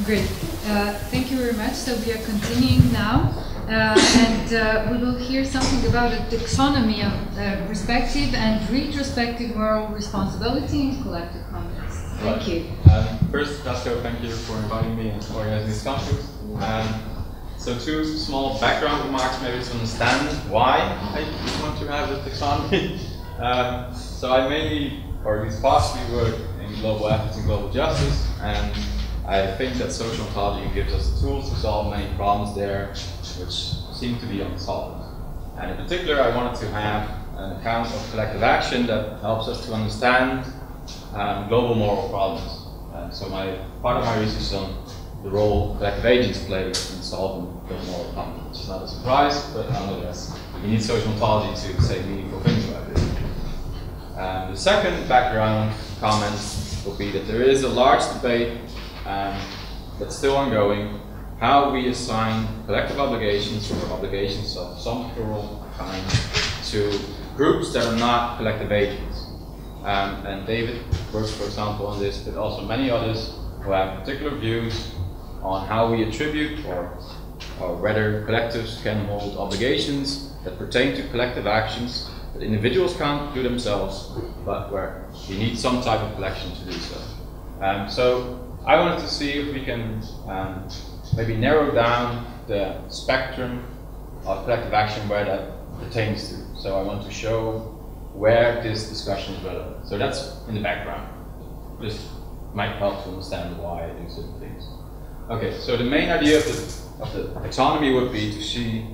Great. Thank you very much. So we are continuing now, and we will hear something about the taxonomy of prospective and retrospective moral responsibility in collective context. Thank you. First, Pascal, thank you for inviting me and organizing this conference. So two small background remarks maybe to understand why I want to have a taxonomy. So I mainly, or at least partially, work in global ethics and global justice, and I think that social ontology gives us the tools to solve many problems there which seem to be unsolved. And in particular, I wanted to have an account of collective action that helps us to understand global moral problems. So part of my research is on the role collective agents play in solving global moral problems, which is not a surprise, but nonetheless, you need social ontology to say meaningful things about this. The second background comment would be that there is a large debate that's still ongoing, how we assign collective obligations or obligations of some plural kind to groups that are not collective agents. And David works, for example, on this, but also many others who have particular views on how we attribute or whether collectives can hold obligations that pertain to collective actions that individuals can't do themselves, but where you need some type of collection to do so. So I wanted to see if we can maybe narrow down the spectrum of collective action where that pertains to. So I want to show where this discussion is relevant. So that's in the background. This might help to understand why I do certain things. Okay, so the main idea of the taxonomy would be to see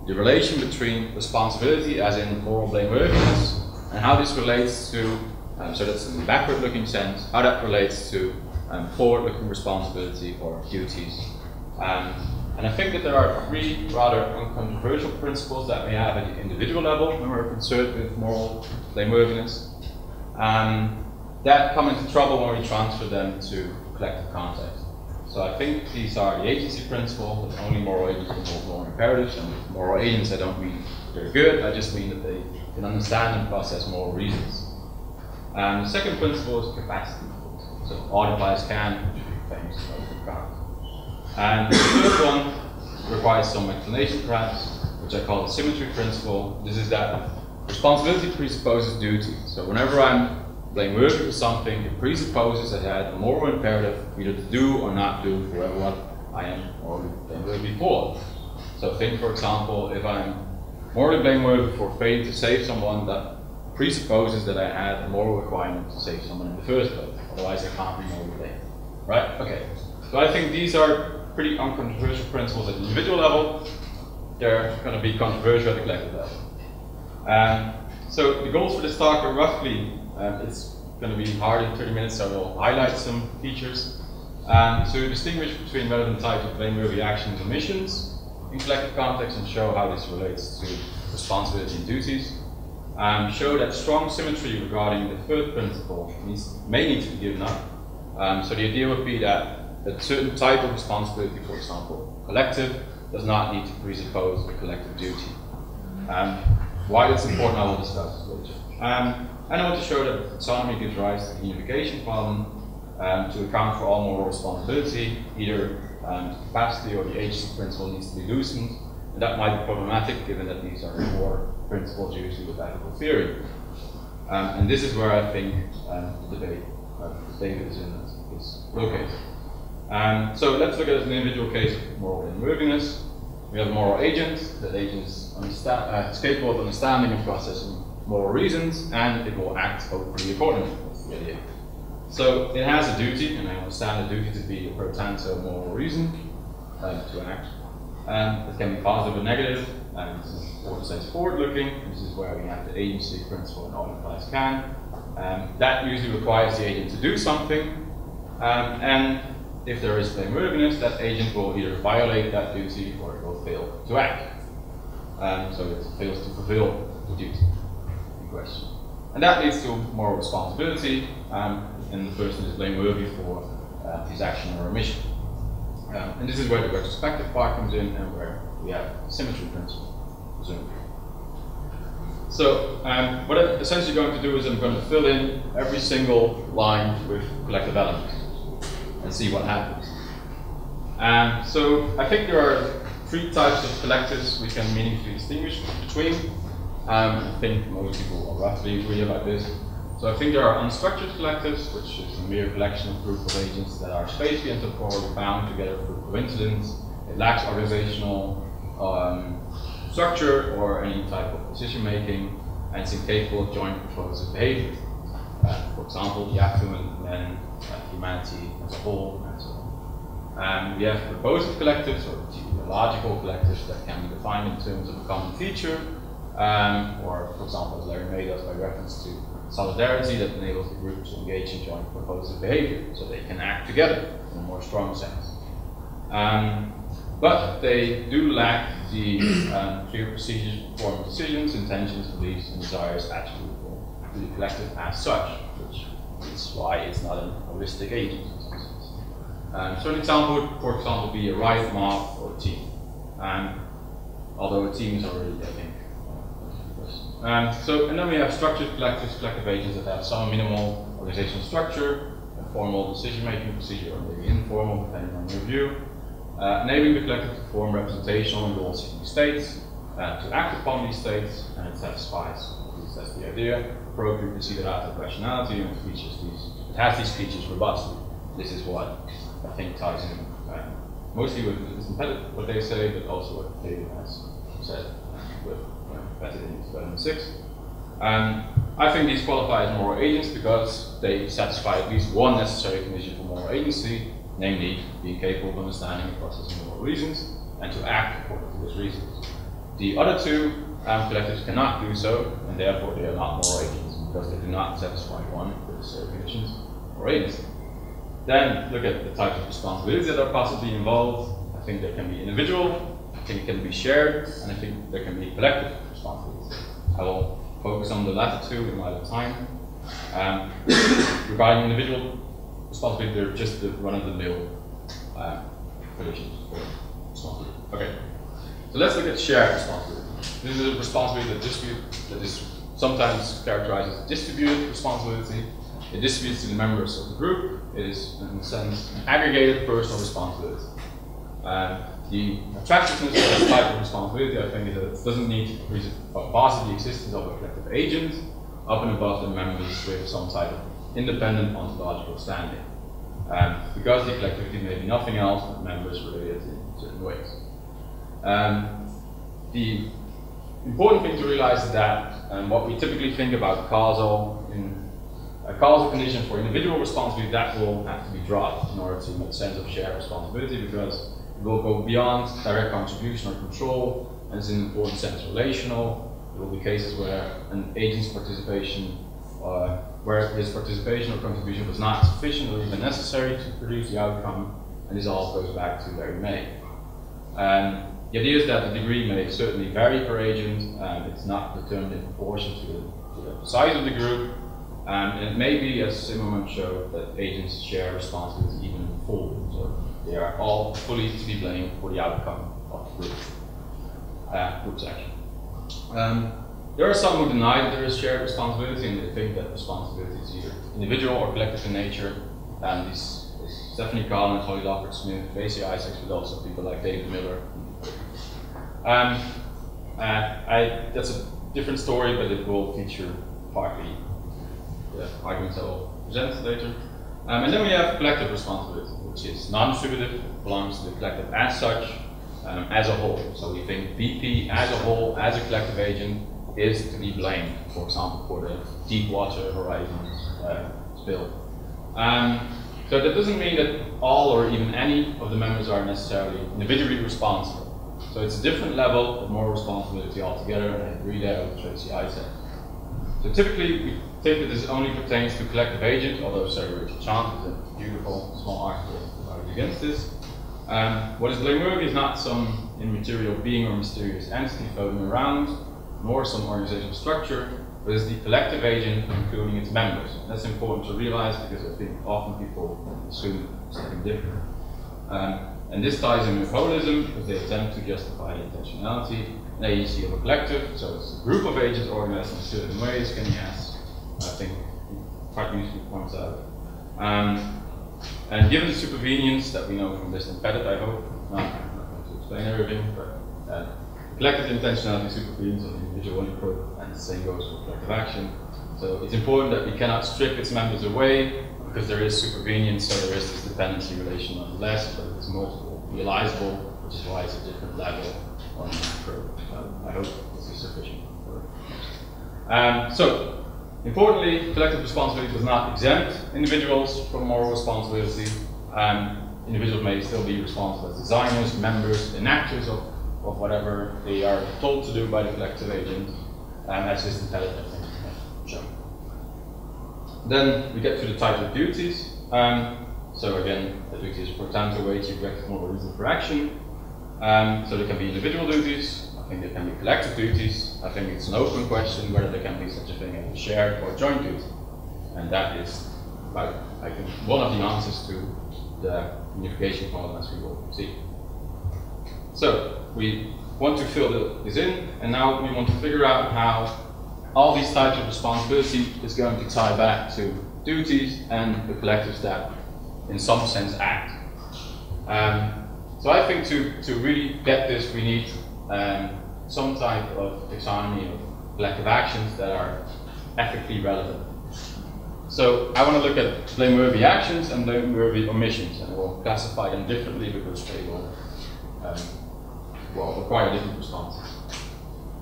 the relation between responsibility, as in moral blameworthiness, and how this relates to, so that's in the backward-looking sense, how that relates to forward-looking responsibility or duties. And I think that there are three rather uncontroversial principles that we have at the individual level when we're concerned with moral blameworthiness that come into trouble when we transfer them to collective context. So I think these are the agency principle, that only moral agents can hold moral imperatives, and with moral agents I don't mean they're good, I just mean that they can understand and process moral reasons. The second principle is capacity. So all advice can, which would be famous in account. And the third one requires some explanation perhaps, which I call the symmetry principle. This is that responsibility presupposes duty. So whenever I'm blameworthy for something, it presupposes that I had a moral imperative either to do or not do for what I am morally blameworthy for. So think, for example, if I'm morally blameworthy for failing to save someone, that presupposes that I had a moral requirement to save someone in the first place. Otherwise, I can't be morally blamed. Right? Okay. So I think these are pretty uncontroversial principles at the individual level. They're going to be controversial at the collective level. So the goals for this talk are roughly, it's going to be hard in 30 minutes, so we'll highlight some features. To distinguish between relevant types of blameworthy actions and omissions in collective context and show how this relates to responsibility and duties. Show that strong symmetry regarding the third principle may need to be given up. So the idea would be that a certain type of responsibility, for example, collective, does not need to presuppose a collective duty. Why that's important I will discuss later. And I want to show that taxonomy gives rise to the unification problem to account for all moral responsibility. Either the capacity or the agency principle needs to be loosened. And that might be problematic given that these are core principles usually with ethical theory. And this is where I think the debate David is located. So let's look at an individual case of moral blameworthiness. We have a moral agent. That agent is capable of understanding and processing moral reasons, and it will act hopefully accordingly. That's the idea. So it has a duty, and I understand the duty to be a pro tanto moral reason to act. It can be positive or negative, and it's important to say it's forward-looking. This is where we have the agency principle and all advice can. That usually requires the agent to do something, and if there is blameworthiness, that agent will either violate that duty or it will fail to act. So it fails to fulfill the duty in question. And that leads to moral responsibility, and the person is blameworthy for his action or omission. And this is where the retrospective part comes in and where we have symmetry principle, presumably. So what I'm essentially going to do is I'm going to fill in every single line with collective elements and see what happens. So I think there are three types of collectives we can meaningfully distinguish between. I think most people will roughly agree about this. So I think there are unstructured collectives, which is a mere collection of group of agents that are spatially and temporally bound together through coincidence. It lacks organizational structure or any type of decision making, and it's incapable of joint proposed behavior. For example, the affluent men, humanity as a whole, and so on. We have proposed collectives, or teleological collectives, that can be defined in terms of a common feature, or, for example, as Larry made us by reference to solidarity that enables the group to engage in joint proposed behavior, so they can act together in a more strong sense. But they do lack the clear procedures for forming decisions, intentions, beliefs, and desires attributable to the collective as such, which is why it's not an holistic agent in some sense. So an example would, for example, be a riot mob or a team. Although a team is already, I think, and then we have structured collectives, collective agents that have some minimal organizational structure, a formal decision-making procedure, or maybe informal, depending on your view, enabling the collective to form representational and goal-seeking states, to act upon these states, and it satisfies, at least that's the idea, appropriate procedural rationality, and it has these features robustly. This is what I think ties in mostly with what they say, but also what David has said with vetted in 2006. I think these qualify as moral agents because they satisfy at least one necessary condition for moral agency, namely being capable of understanding and processing moral reasons and to act according to those reasons. The other two collectives cannot do so, and therefore they are not moral agents because they do not satisfy one of the necessary conditions for agency. Then look at the types of responsibilities that are possibly involved. I think there can be individual, I think it can be shared, and I think there can be collective responsibilities. I will focus on the latter two in light of time. Regarding individual responsibility, they're just the run-of-the-mill conditions for responsibility. Okay, so let's look at shared responsibility. This is a responsibility that is sometimes characterized as distributed responsibility. It distributes to the members of the group. It is, in a sense, an aggregated personal responsibility. The attractiveness of this type of responsibility, I think, is that it doesn't need to posit the existence of a collective agent up and above the members with some type of independent ontological standing. Because the collectivity may be nothing else but members related in certain ways. The important thing to realize is that what we typically think about causal condition for individual responsibility, that will have to be dropped in order to make sense of shared responsibility, because it will go beyond direct contribution or control, and it's in an important sense relational. There will be cases where an agent's participation, where his participation or contribution was not sufficient or even necessary to produce the outcome, and this all goes back to Larry May. The idea is that the degree may certainly vary per agent, and it's not determined in proportion to the size of the group, and it may be, as SYMMETRYM showed, that agents share responsibility even in full, so they are all fully to be blamed for the outcome of the group's action. There are some who deny that there is shared responsibility, and they think that responsibility is either individual or collective in nature. And these Stephanie Collins, Holly Lockwood Smith, Tracy Isaacs, but also people like David Miller. That's a different story, but it will feature partly the arguments I will present later. And then we have collective responsibility, which is non-distributive, belongs to the collective as such, as a whole. So we think BP as a whole, as a collective agent, is to be blamed, for example, for the Deepwater Horizon spill. So that doesn't mean that all or even any of the members are necessarily individually responsible. So it's a different level of moral responsibility altogether, and I agree there with Tracy Isaac. So typically, we think that this only pertains to collective agent, although Sarah Rachel Chant has a beautiful small article against this. What is blameworthy is not some immaterial being or mysterious entity floating around, nor some organizational structure, but is the collective agent, including its members. That's important to realize because I think often people assume something different. And this ties in with holism because they attempt to justify the intentionality and agency of a collective. So it's a group of agents organized in certain ways. Kenny has, I think, quite usefully points out. And given the supervenience that we know from this embedded, I hope, I'm not going to explain everything, but collective intentionality supervenes on the individual input, and the same goes for collective action. So it's important that we cannot strip its members away, because there is supervenience, so there is this dependency relation nonetheless, but it's multiple realizable, which is why it's a different level on the macro. I hope this is sufficient. So, importantly, collective responsibility does not exempt individuals from moral responsibility. Individuals may still be responsible as designers, members, enactors of whatever they are told to do by the collective agent, as this embedded, I think, shown. Then we get to the type of duties. So again, the duties for example, way to direct moral reason for action. So there can be individual duties. I think there can be collective duties. I think it's an open question whether there can be such a thing as a shared or joint duty. And that is, I think, one of the answers to the unification problem, as we will see. So we want to fill this in, and now we want to figure out how all these types of responsibility is going to tie back to duties and the collectives that, in some sense, act. So I think to really get this, we need some type of taxonomy of collective actions that are ethically relevant. So I want to look at blameworthy actions and blameworthy omissions, and we'll classify them differently because they will require different responses.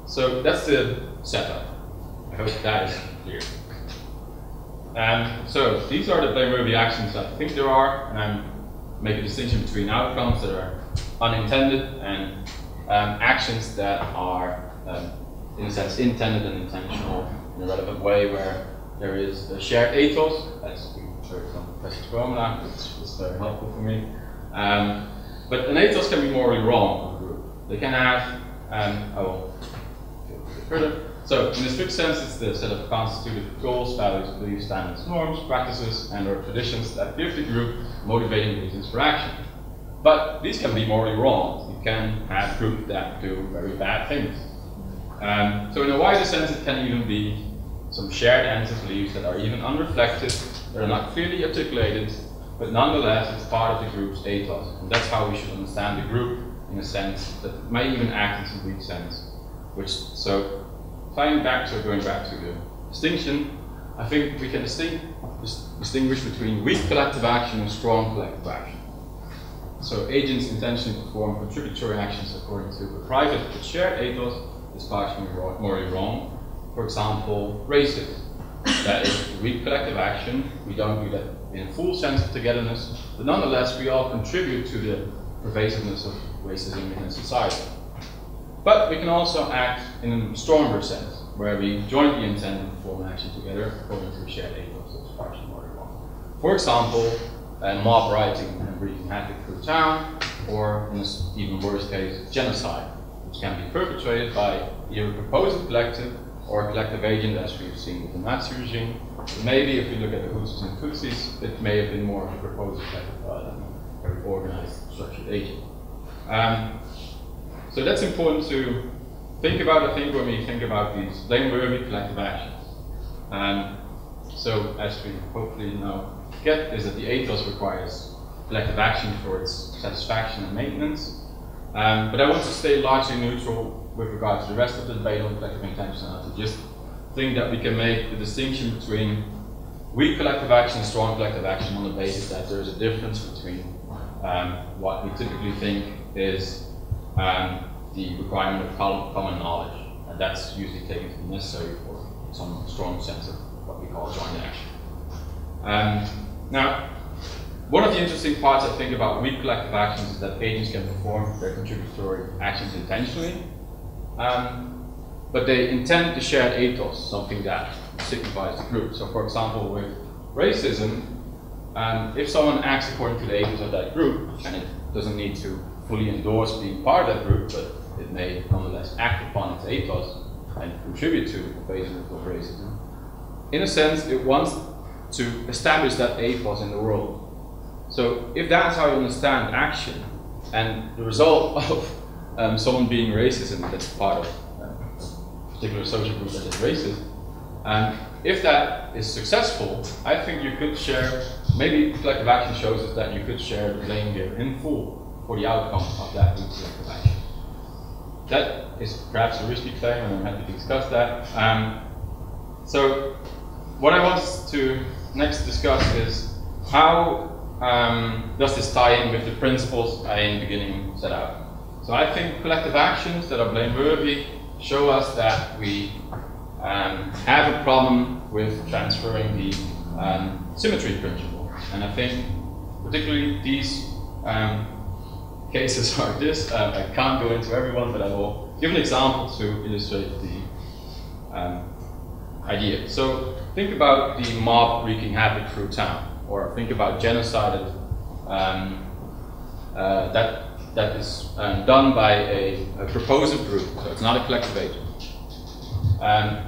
So that's the setup. I hope that is clear. So these are the blameworthy actions that I think there are, and make a distinction between outcomes that are unintended and actions that are, in a sense, intended and intentional in a relevant way, where there is a shared ethos, as we heard from Professor Twomla, which was very helpful for me. But an ethos can be morally wrong for a group. They can have, I will go a bit further. So, in a strict sense, it's the set of constitutive goals, values, beliefs, standards, norms, practices, and/or traditions that give the group motivating reasons for action. But these can be morally wrong. You can have groups that do very bad things. So, in a wider sense, it can even be some shared ends and beliefs that are even unreflected, that are not clearly articulated, but nonetheless, it's part of the group's ethos. And that's how we should understand the group, in a sense that may even act in some weak sense. Going back to the distinction, I think we can distinguish between weak collective action and strong collective action. So agents intentionally perform contributory actions according to a private but shared ethos is partially morally wrong. For example, racism. That is a weak collective action. We don't do that in a full sense of togetherness, but nonetheless we all contribute to the pervasiveness of racism in a society. But we can also act in a stronger sense, where we jointly intend to perform an action together according to a shared ethos that's partially morally wrong. For example, mob rioting and wreaking havoc through town, or in an even worse case, genocide, which can be perpetrated by either a proposing collective or a collective agent, as we've seen with the Nazi regime. But maybe if we look at the Hutus and Tutsis, it may have been more of a proposing collective rather than a very organized, structured agent. So that's important to think about, I think, when we think about these blameworthy collective actions. So as we hopefully now get, is that the ethos requires collective action for its satisfaction and maintenance. But I want to stay largely neutral with regard to the rest of the debate on collective intentionality. Just think that we can make the distinction between weak collective action and strong collective action on the basis that there is a difference between what we typically think is the requirement of common knowledge, and that's usually taken to be necessary for some strong sense of what we call joint action. Now, one of the interesting parts I think about weak collective actions is that agents can perform their contributory actions intentionally, but they intend the shared ethos, something that signifies the group. So for example, with racism, if someone acts according to the ethos of that group, and it doesn't need to fully endorse being part of that group, but it may nonetheless act upon its ethos and contribute to the pervasiveness of racism. In a sense, it wants to establish that ethos in the world. So if that's how you understand action, and the result of someone being racist, and that's part of a particular social group that is racist, if that is successful, I think you could share maybe collective action shows us that you could share the blame here in full for the outcome of that collective action. That is perhaps a risky claim, and I'm happy to discuss that. So what I want to next discuss is how does this tie in with the principles I in the beginning set out. So I think collective actions that are blameworthy show us that we have a problem with transferring the symmetry principle. And I think particularly these cases are this. I can't go into everyone, but I will give an example to illustrate the idea. So think about the mob wreaking havoc through town, or think about genocide that is done by a proposer group, so it's not a collective agent.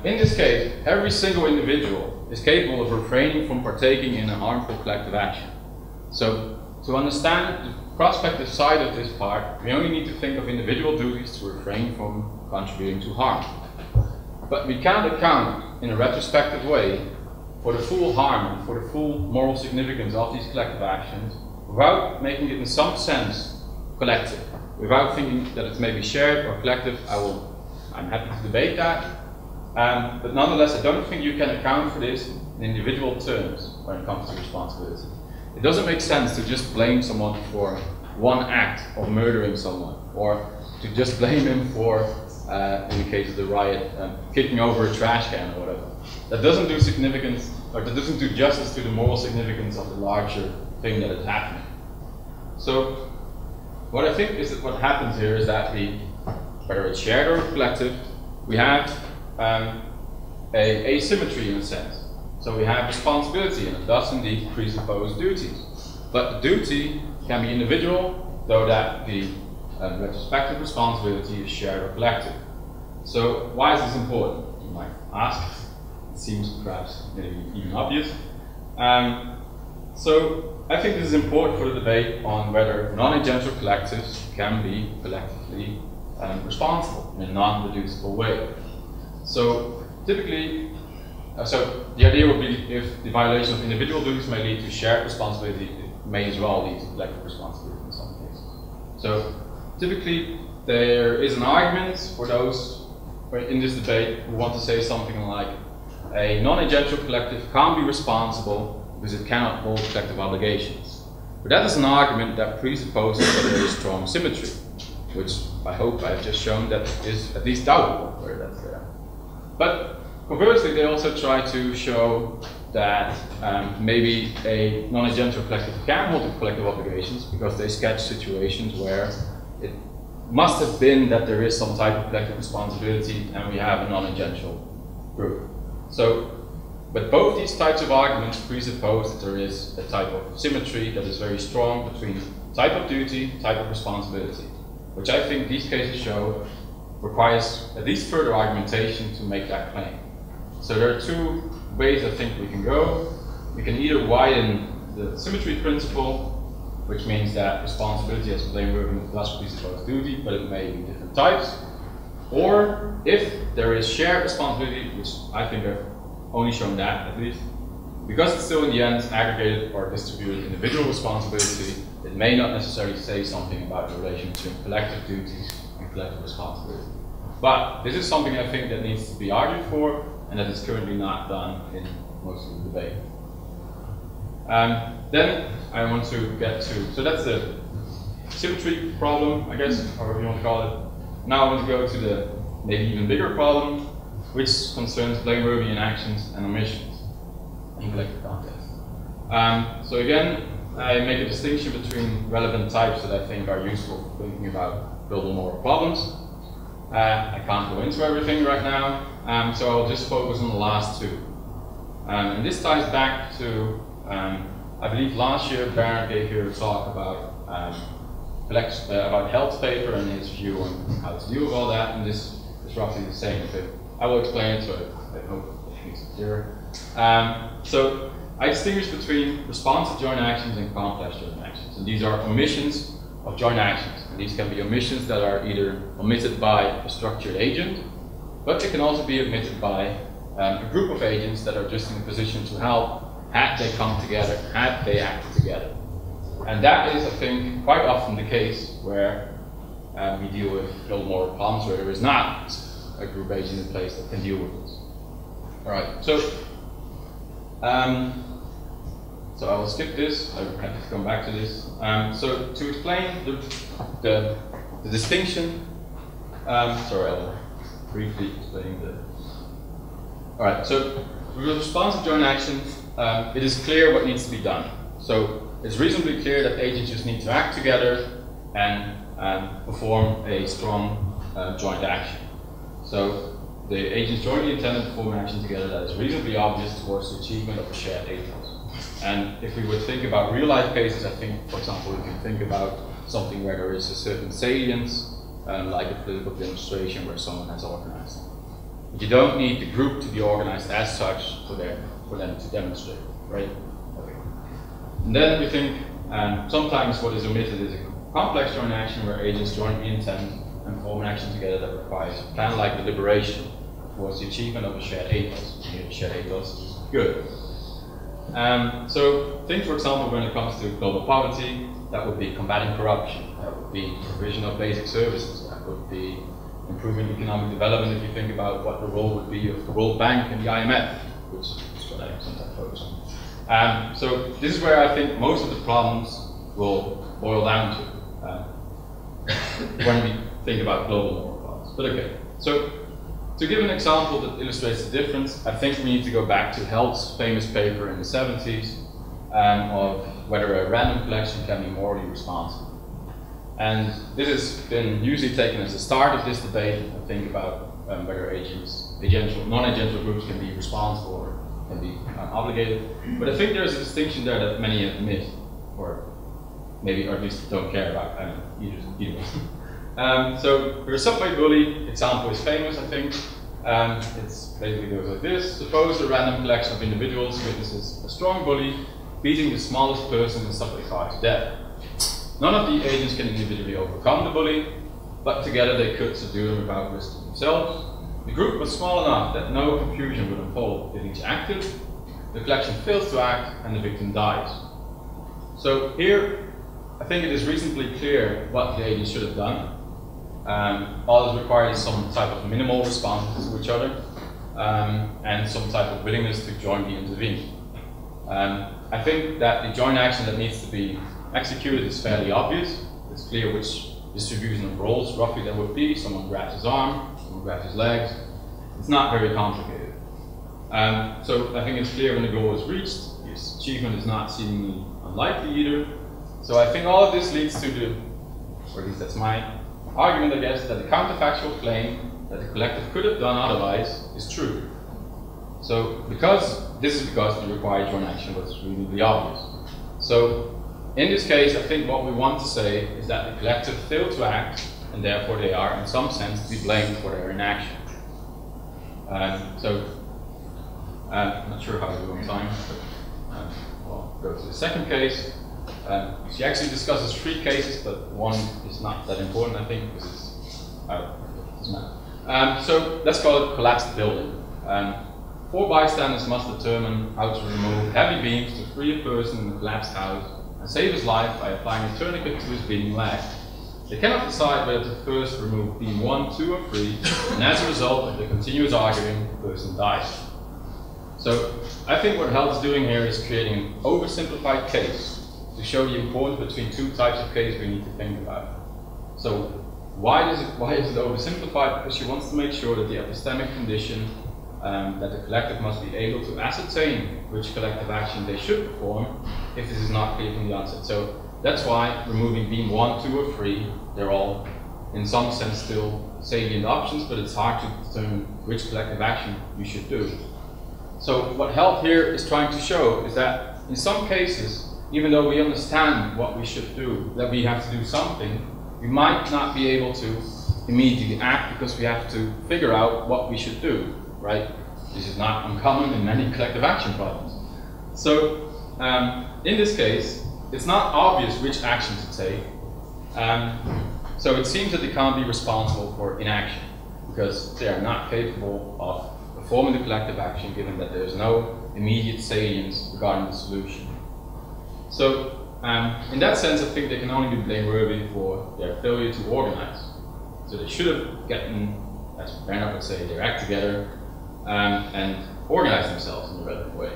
In this case, every single individual is capable of refraining from partaking in a harmful collective action. So to understand the prospective side of this part, we only need to think of individual duties to refrain from contributing to harm. But we can't account in a retrospective way for the full harm and for the full moral significance of these collective actions without making it in some sense collective, without thinking that it's maybe shared or collective. I'm happy to debate that. But nonetheless, I don't think you can account for this in individual terms when it comes to responsibility. It doesn't make sense to just blame someone for one act of murdering someone, or to just blame him for, in the case of the riot, kicking over a trash can or whatever. That doesn't do significance, or that doesn't do justice to the moral significance of the larger thing that is happening. So what I think is that what happens here is that we, whether it's shared or collective, we have a asymmetry in a sense. So we have responsibility, and it does indeed presuppose duties. But the duty can be individual, though that the retrospective responsibility is shared or collective. So why is this important? You might ask. It seems perhaps maybe even obvious. So I think this is important for the debate on whether non-agential collectives can be collectively responsible in a non-reducible way. So typically, so the idea would be if the violation of individual duties may lead to shared responsibility, it may as well lead to collective responsibility in some cases. So typically there is an argument for those in this debate who want to say something like a non-agential collective can't be responsible because it cannot hold collective obligations. But that is an argument that presupposes that there is strong symmetry, which I hope I've just shown that is at least doubtful where that's there. But conversely, they also try to show that maybe a non-agential collective can hold collective obligations because they sketch situations where it must have been that there is some type of collective responsibility and we have a non-agential group. So, but both these types of arguments presuppose that there is a type of symmetry that is very strong between type of duty, type of responsibility, which I think these cases show requires at least further argumentation to make that claim. So there are two ways I think we can go. We can either widen the symmetry principle, which means that responsibility as blameworthy does presuppose duty, but it may be different types. Or if there is shared responsibility, which I think I've only shown that at least, because it's still in the end aggregated or distributed individual responsibility, it may not necessarily say something about the relation between collective duties and collective responsibility. But this is something I think that needs to be argued for, and that is currently not done in most of the debate. Then I want to get to, so that's the symmetry problem, I guess, however you want to call it. Now I want to go to the maybe even bigger problem, which concerns blameworthy inactions and omissions in collective context. So again, I make a distinction between relevant types that I think are useful for thinking about building moral problems. I can't go into everything right now, so I'll just focus on the last two. And this ties back to, I believe last year Bernd gave here a talk about health paper and his view on how to deal with all that, and this is roughly the same. But I will explain it, so I hope it makes it clearer. So I distinguish between responsive joint actions and complex joint actions, and these are omissions of joint actions. And these can be omissions that are either omitted by a structured agent, but they can also be omitted by a group of agents that are just in a position to help had they come together, had they acted together. And that is, I think, quite often the case where we deal with global moral problems where there is not a group agent in place that can deal with this. All right, so I will skip this. I have to come back to this. So to explain the distinction, sorry, I'll briefly explain the. All right, so with response to joint action, it is clear what needs to be done. So it's reasonably clear that agents just need to act together and perform a strong joint action. So the agents jointly intend to perform an action together that is reasonably obvious towards the achievement of a shared ethos. And if we would think about real life cases, I think, for example, we can think about something where there is a certain salience, like a political demonstration where someone has organized. But you don't need the group to be organized as such for them to demonstrate, right? Okay. And then we think sometimes what is omitted is a complex joint action where agents jointly intend and form an action together that requires a plan-like deliberation towards the achievement of a shared ethos. And here the shared ethos is good. So think, for example, when it comes to global poverty, that would be combating corruption, that would be provision of basic services, that would be improving economic development if you think about what the role would be of the World Bank and the IMF, which is what I sometimes focus on. So this is where I think most of the problems will boil down to when we think about global moral problems. But okay, so to give an example that illustrates the difference, I think we need to go back to Held's famous paper in the 70s of whether a random collection can be morally responsible. And this has been usually taken as the start of this debate, I think, about whether non-agential groups can be responsible or can be obligated. But I think there's a distinction there that many have missed, or maybe or at least don't care about. I don't know, either way. So the subway bully example is famous, I think. It's basically goes like this. Suppose a random collection of individuals witnesses a strong bully beating the smallest person in the subway car to death. None of the agents can individually overcome the bully, but together they could subdue him without risk to themselves. The group was small enough that no confusion would unfold if each acted. The collection fails to act and the victim dies. So here, I think it is reasonably clear what the agents should have done. All is required is some type of minimal response to each other and some type of willingness to jointly intervene. I think that the joint action that needs to be executed is fairly obvious. It's clear which distribution of roles roughly there would be. Someone grabs his arm, someone grabs his legs. It's not very complicated. So I think it's clear when the goal is reached. Its achievement is not seemingly unlikely either. So I think all of this leads to the, or at least that's my argument, I guess, that the counterfactual claim that the collective could have done otherwise is true. So this is because the required joint action was reasonably obvious. So in this case, I think what we want to say is that the collective failed to act, and therefore they are, in some sense, to be blamed for their inaction. I'm not sure how to do on time, but we'll go to the second case. She actually discusses 3 cases, but one is not that important, I think, because it doesn't matter. So let's call it collapsed building. 4 bystanders must determine how to remove heavy beams to free a person in the collapsed house and save his life by applying a tourniquet to his bleeding leg. They cannot decide whether to first remove beam 1, 2, or 3, and as a result of the continuous arguing, the person dies. So I think what Held is doing here is creating an oversimplified case to show the importance between 2 types of cases we need to think about. So why is it oversimplified? Because she wants to make sure that the epistemic condition that the collective must be able to ascertain which collective action they should perform if this is not clear from the onset. So that's why removing beam 1, 2, or 3, they're all in some sense still salient options, but it's hard to determine which collective action you should do. So what Held here is trying to show is that in some cases, even though we understand what we should do, that we have to do something, we might not be able to immediately act because we have to figure out what we should do, right? This is not uncommon in many collective action problems. So in this case, it's not obvious which action to take. So it seems that they can't be responsible for inaction because they are not capable of performing the collective action, given that there is no immediate salience regarding the solution. So, in that sense, I think they can only be blameworthy for their failure to organize. So they should have gotten, as Bernard would say, their act together and organize themselves in a relevant way.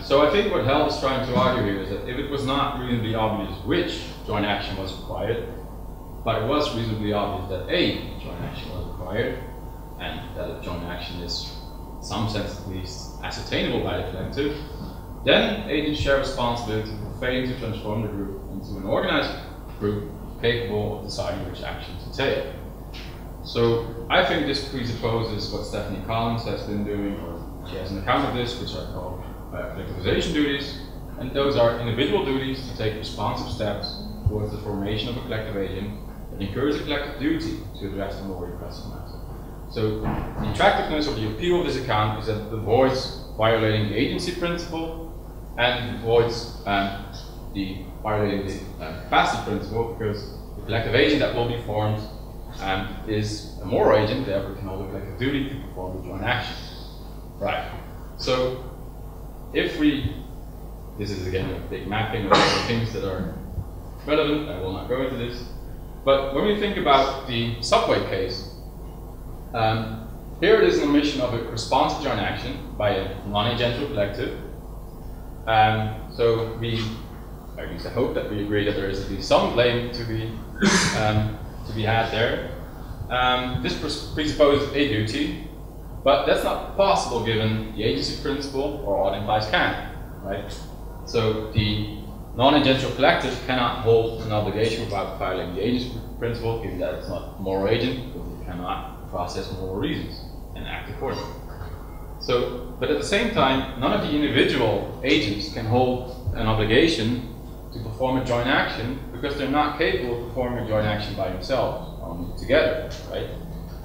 So I think what Hell is trying to argue here is that if it was not reasonably obvious which joint action was required, but it was reasonably obvious that a joint action was required, and that a joint action is, in some sense at least, ascertainable by the collective, then agents share responsibility for failing to transform the group into an organized group capable of deciding which action to take. So I think this presupposes what Stephanie Collins has been doing, or she has an account of this, which are called collectivization duties, and those are individual duties to take responsive steps towards the formation of a collective agent that incurs a collective duty to address the more repressive matter. So the attractiveness or the appeal of this account is that it avoids violating the agency principle and avoids violating the capacity principle, because the collective agent that will be formed is a moral agent, therefore can hold a collective duty to perform the joint action. Right. So if we, this is again a big mapping of things that are relevant, I will not go into this, but when we think about the subway case, here it is an omission of a responsive joint action by a non-agential collective. So we, or at least I hope that we agree that there is at least some blame to be had there. This presupposes a duty, but that's not possible given the agency principle or what implies can, right? So the non-agential collective cannot hold an obligation without violating the agency principle, given that it's not a moral agent, because it cannot process moral reasons and act accordingly. So, but at the same time, none of the individual agents can hold an obligation to perform a joint action because they're not capable of performing a joint action by themselves, only together, right?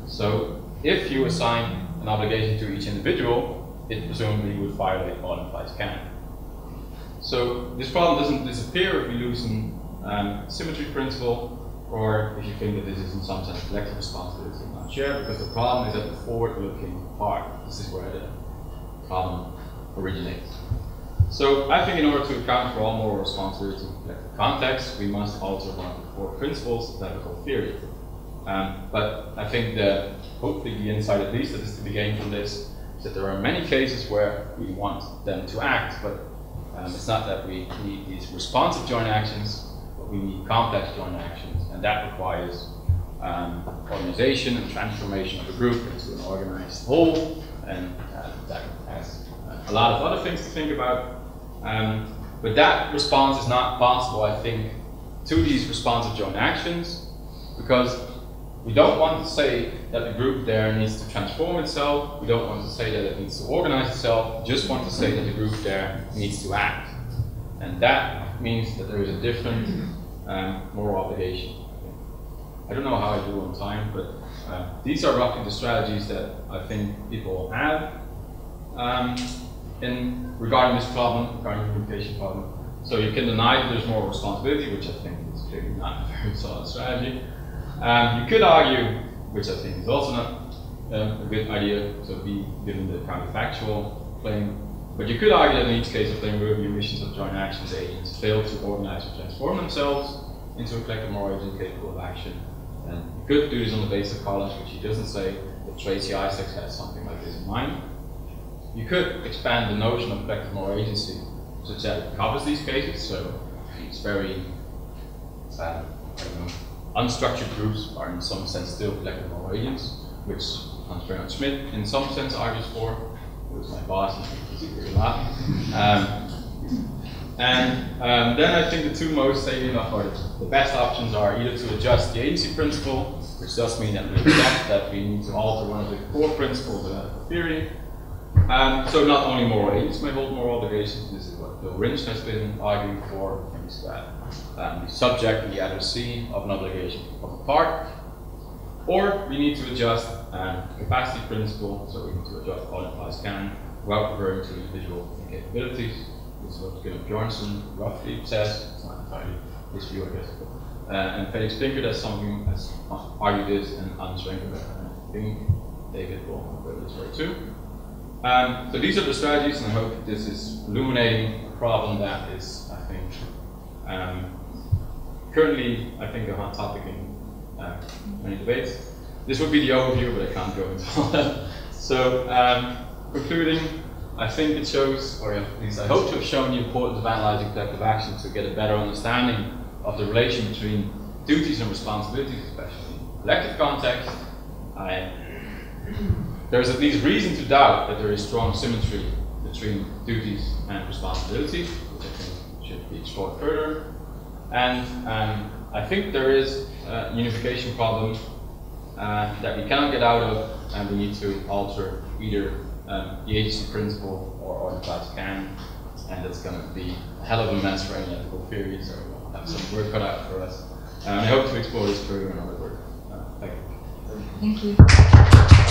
So if you assign an obligation to each individual, it presumably would violate what implies can. So this problem doesn't disappear if we loosen symmetry principle, or if you think that this is in some sense collective responsibility and not shared, because the problem is at the forward-looking part. This is where the problem originates. So I think in order to account for all moral responsibility in collective context, we must alter one of the core principles of ethical theory. But I think that hopefully the insight at least that is to be gained from this is that there are many cases where we want them to act, but it's not that we need these responsive joint actions, but we need complex joint actions, and that requires organization and transformation of a group into an organized whole, and that has a lot of other things to think about. But that response is not possible, I think, to these responsive joint actions, because we don't want to say that the group there needs to transform itself, we don't want to say that it needs to organize itself, we just want to say that the group there needs to act. And that means that there is a different moral obligation. I don't know how I do on time, but these are roughly the strategies that I think people have regarding this problem, regarding the communication problem. So you can deny that there's moral responsibility, which I think is clearly not a very solid strategy. You could argue, which I think is also not a good idea, so be given the counterfactual claim, but you could argue that in each case of blameworthy omissions of joint actions, agents fail to organize or transform themselves into a collective moral agent capable of action. And you could do this on the basis of Collins, which he doesn't say, but Tracy Isaacs has something like this in mind. You could expand the notion of collective moral agency such that it covers these cases, so it's very, I don't know, unstructured groups are in some sense still collective moral agents, which Hans-Bernhard Schmidt in some sense argues for, who was my boss, and I disagree a lot. Then I think the two most salient, or the best options are either to adjust the agency principle, which does mean that we accept that we need to alter one of the core principles of ethical theory. So not only moral agents may hold moral obligations, this is what Bill Rynch has been arguing for, is that the subject and the addressee of an obligation become apart. Or we need to adjust the capacity principle, so we need to adjust all implies can without referring to individual capabilities. This is what Gunnar Bjornsson roughly says. It's not entirely his view, I guess. And Felix Pinker has argued this, and Hans Renker, I think David will go this way too. So these are the strategies, and I hope this is illuminating a problem that is, I think, currently, I think, a hot topic in many debates. This would be the overview, but I can't go into all that. So, concluding, I think it shows, or at least I hope to have shown the importance of analyzing collective action to get a better understanding of the relation between duties and responsibilities, especially in collective context. There's at least reason to doubt that there is strong symmetry between duties and responsibilities, which I think should be explored further. And I think there is a unification problem that we cannot get out of, and we need to alter either the agency principle or the class can, and that's going to be a hell of a mess for any ethical theory, so we'll have some work cut out for us. And I hope to explore this further in other work. Thank you. Thank you.